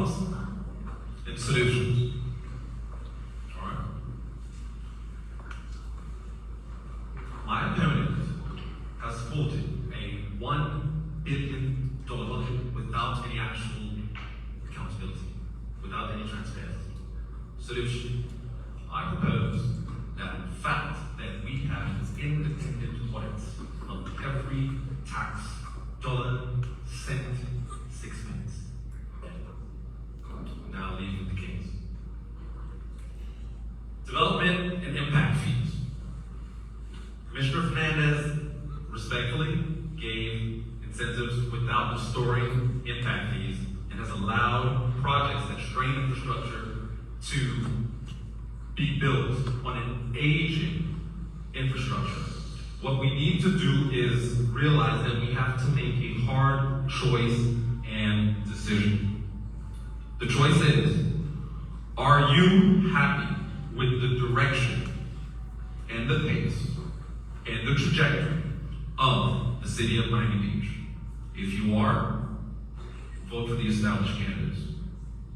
problems and solutions. All right. My opponent has supported a $1 billion budget without any actual accountability, without any transparency. Solution: I propose that in fact that we have independent audits of every tax, dollar, cent, sixpence. Now leaving the case. Development and impact fees. Commissioner Fernandez respectfully gave incentives without restoring impact fees and has allowed projects that strain infrastructure to be built on an aging infrastructure. What we need to do is realize that we have to make a hard choice and decision. The choice is, are you happy with the direction and the pace and the trajectory of the city of Miami Beach? If you are, vote for the established candidates.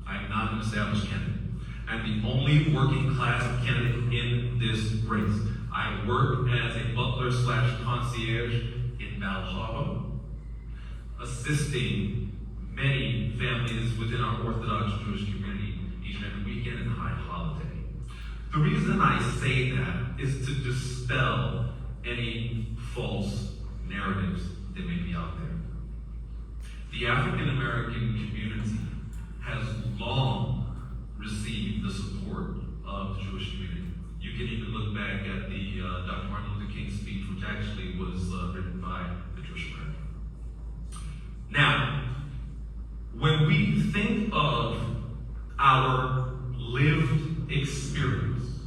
I am not an established candidate. I'm the only working class candidate in this race. I work as a butler / concierge in Bal Harbour, assisting many families within our Orthodox Jewish community each and every weekend and high holiday. The reason I say that is to dispel any false narratives that may be out there. The African American community has long received the support of the Jewish community. You can even look back at the Dr. Martin Luther King speech, which actually was written by the Jewish American. Now, when we think of our lived experience,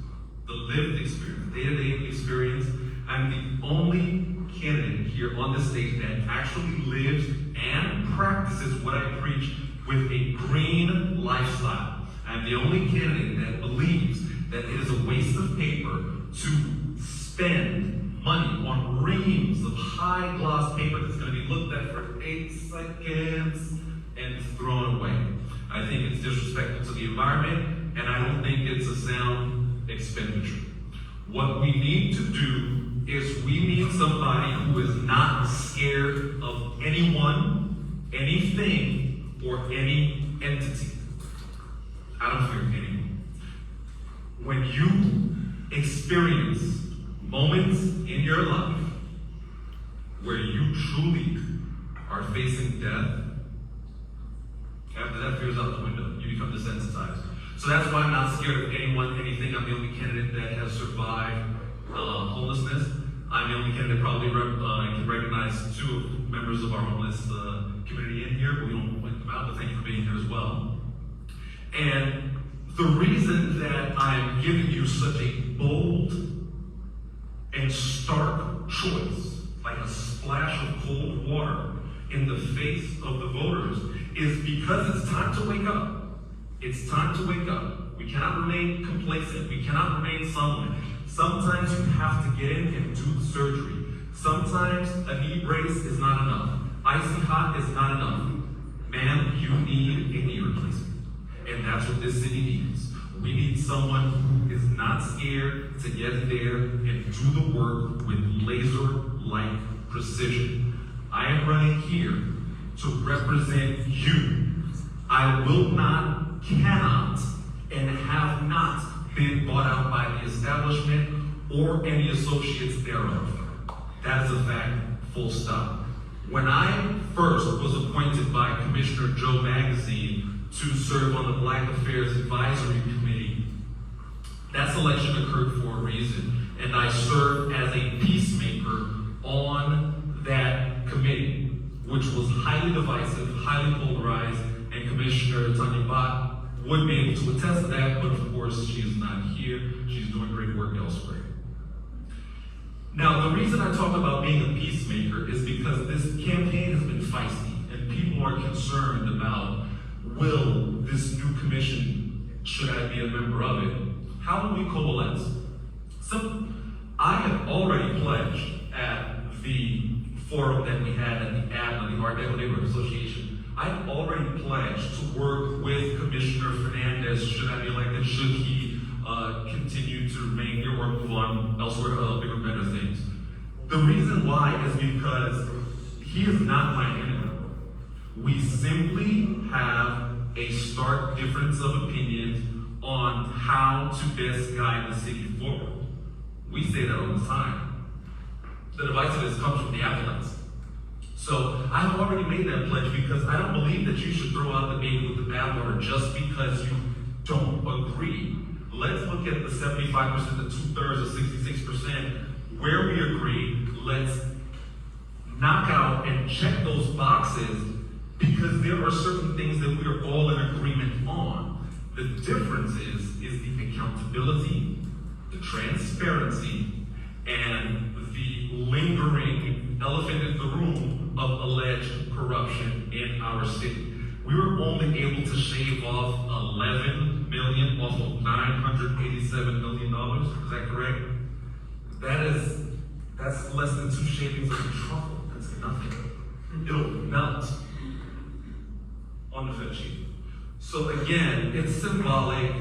the lived experience, day-to-day experience, I'm the only candidate here on this stage that actually lives and practices what I preach with a green lifestyle. I'm the only candidate that believes that it is a waste of paper to spend money on reams of high gloss paper that's going to be looked at for 8 seconds and thrown away. I think it's disrespectful to the environment, and I don't think it's a sound expenditure. What we need to do is we need somebody who is not scared of anyone, anything, or any entity. I don't fear anyone. When you experience moments in your life where you truly are facing death, after that fear's out the window. You become desensitized. So that's why I'm not scared of anyone, anything. I'm the only candidate that has survived homelessness. I'm the only candidate that probably can recognize 2 members of our homeless community in here, but we don't point them out, but thank you for being here as well. And the reason that I'm giving you such a bold and stark choice, like a splash of cold water in the face of the voters, is because it's time to wake up. It's time to wake up. We cannot remain complacent. We cannot remain somewhere. Sometimes you have to get in and do the surgery. Sometimes a knee brace is not enough. Icy hot is not enough. Man, you need a knee replacement. And that's what this city needs. We need someone who is not scared to get there and do the work with laser-like precision. I am running here to represent you. I will not, cannot, and have not been bought out by the establishment or any associates thereof. That is a fact, full stop. When I first was appointed by Commissioner Joe Magazine to serve on the Black Affairs Advisory Committee, that selection occurred for a reason, and I served as a peacemaker on that committee, which was highly divisive, highly polarized, and Commissioner Tanya Bott would be able to attest to that, but of course she is not here. She's doing great work elsewhere. Now, the reason I talk about being a peacemaker is because this campaign has been feisty, and people are concerned about, will this new commission, should I be a member of it? How do we coalesce? So, I have already pledged at the forum that we had at the ADMA, the Art Deco Neighborhood Association, I've already pledged to work with Commissioner Fernandez should I be elected, should he continue to remain here or move on elsewhere to bigger, better things. The reason why is because he is not my enemy. We simply have a stark difference of opinion on how to best guide the city forward. We say that all the time. The divisiveness comes from the appellants. So I have already made that pledge because I don't believe that you should throw out the baby with the bathwater just because you don't agree. Let's look at the 75%, the 2/3, the 66%. Where we agree, let's knock out and check those boxes because there are certain things that we are all in agreement on. The difference is the accountability, the transparency, and the lingering elephant in the room of alleged corruption in our city. We were only able to shave off $11 million off of $987 million. Is that correct? That's less than 2 shavings of a truffle. That's nothing. It'll melt on the fed sheet. So again, it's symbolic,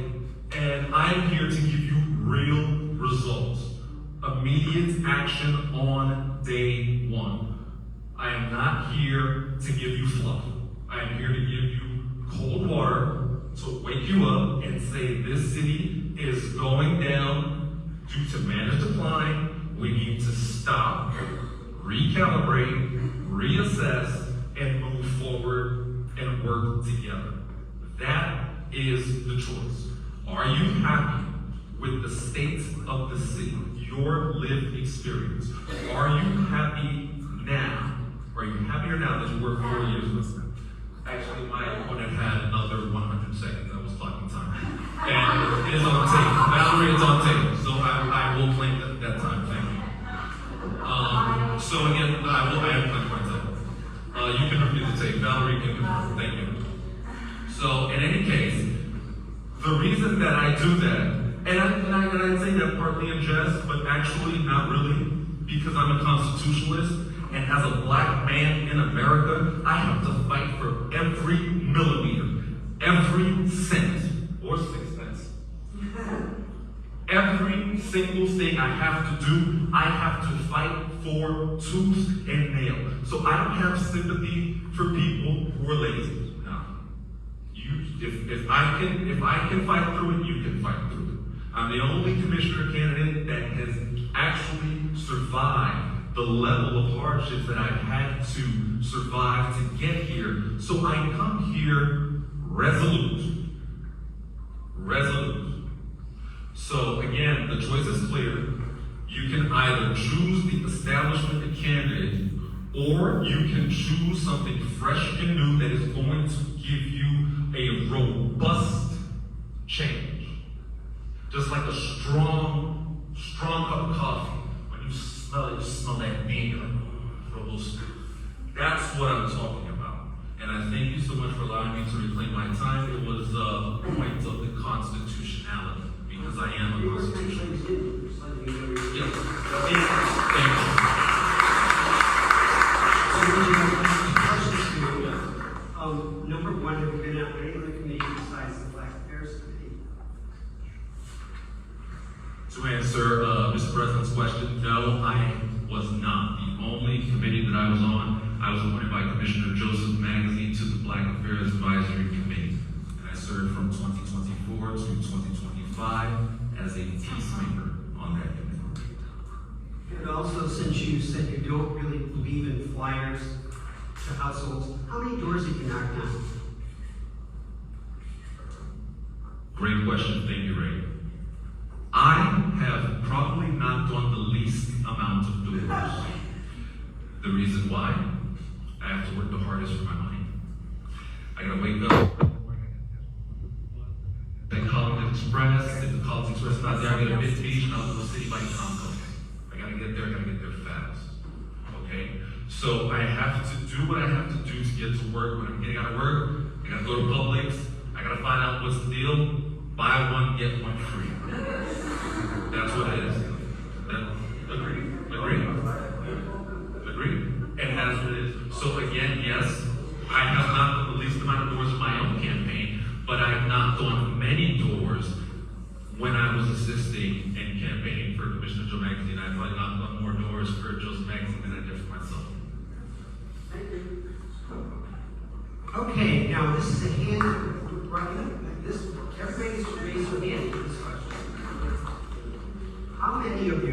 and I'm here to give you real results. Immediate action on day one. I am not here to give you fluff. I am here to give you cold water to wake you up and say this city is going down due to managed decline. We need to stop, recalibrate, reassess, and move forward and work together. That is the choice. Are you happy with the state of the city, your lived experience? Are you happy now? Are you happier now that you worked 4 years with them? Actually, my opponent had another 100 seconds. I was clocking time. And it is on tape. Valerie, it's on tape. So I will claim that time. Thank you. So again, I am claiming my time. You can review the tape. Valerie can confirm. Thank you. So in any case, the reason that I do that, and I say that partly in jest, but actually not really, because I'm a constitutionalist, and as a black man in America, I have to fight for every millimeter, every cent, or 6 cents. Every single thing I have to do, I have to fight for tooth and nail. So I don't have sympathy for people who are lazy. No. If I can fight through it, you can fight through it. I'm the only commissioner candidate that has actually survived the level of hardships that I've had to survive to get here. So I come here resolute. Resolute. So again, the choice is clear. You can either choose the establishment candidate, or you can choose something fresh and new that is going to give you a robust change. Just like a strong cup of coffee. When you smell it, you smell that bean, like, robust. That's what I'm talking about. And I thank you so much for allowing me to reclaim my time. It was a point of the constitutionality, because I am a constitutionalist. Yes. Thank you. Number one, have you been on any other committee besides the Black Affairs Committee? To answer Mr. President's question, no, I was not. The only committee that I was on, I was appointed by Commissioner Joseph Magazine to the Black Affairs Advisory Committee. And I served from 2024 to 2025 as a peacemaker on that committee. And also, since you said you don't really believe in flyers to households, how many doors have you knocked on? Great question, thank you, Ray. I have probably knocked on the least amount of doors. The reason why? I have to work the hardest for my money. I gotta wake up. They call it Express. If the College Express is not there, I get a mid-beach and I'll go to City Bike Concourse. I gotta get there fast. Okay? So I have to do what I have to do to get to work. When I'm getting out of work, I gotta go to Publix. I gotta find out what's the deal. Buy one, get one free. That's what it is. Agree. And that's what it is. So again, yes, I have not decent amount of doors in my own campaign, but I've not gone many doors when I was assisting and campaigning for Commissioner Joe Magazine. I've knocked on more doors for Joe's Magazine than I did for myself. Okay, now this is a hand, right, this, everybody needs to raise their hand for this question. How many of